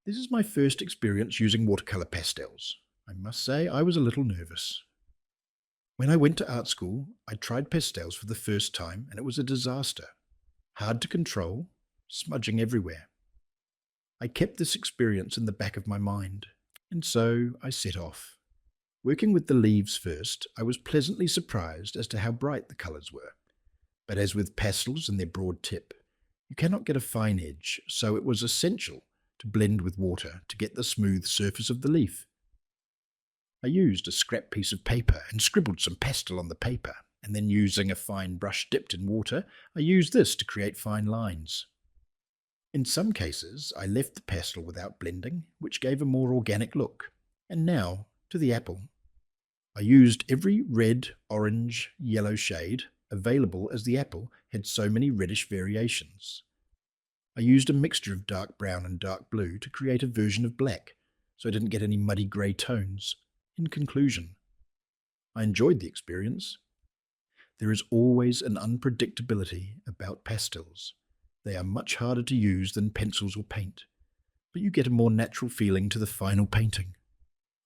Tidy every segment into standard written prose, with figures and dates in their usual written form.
This is my first experience using watercolour pastels. I must say I was a little nervous. When I went to art school, I tried pastels for the first time and it was a disaster. Hard to control, smudging everywhere. I kept this experience in the back of my mind, and so I set off. Working with the leaves first, I was pleasantly surprised as to how bright the colours were. But as with pastels and their broad tip, you cannot get a fine edge, so it was essential to blend with water to get the smooth surface of the leaf. I used a scrap piece of paper and scribbled some pastel on the paper, and then using a fine brush dipped in water, I used this to create fine lines. In some cases, I left the pastel without blending, which gave a more organic look. And now, to the apple. I used every red, orange, yellow shade available as the apple had so many reddish variations. I used a mixture of dark brown and dark blue to create a version of black, so I didn't get any muddy grey tones. In conclusion, I enjoyed the experience. There is always an unpredictability about pastels. They are much harder to use than pencils or paint, but you get a more natural feeling to the final painting.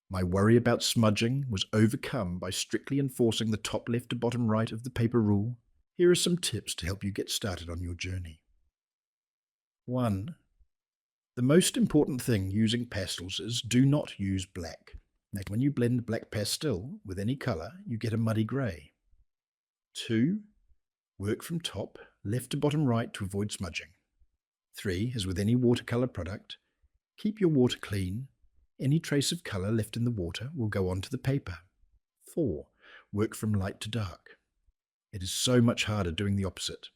My worry about smudging was overcome by strictly enforcing the top left to bottom right of the paper rule. Here are some tips to help you get started on your journey. 1. The most important thing using pastels is do not use black. Now, when you blend black pastel with any colour, you get a muddy grey. 2. Work from top, left to bottom right to avoid smudging. 3. As with any watercolour product, keep your water clean. Any trace of colour left in the water will go onto the paper. 4. Work from light to dark. It is so much harder doing the opposite.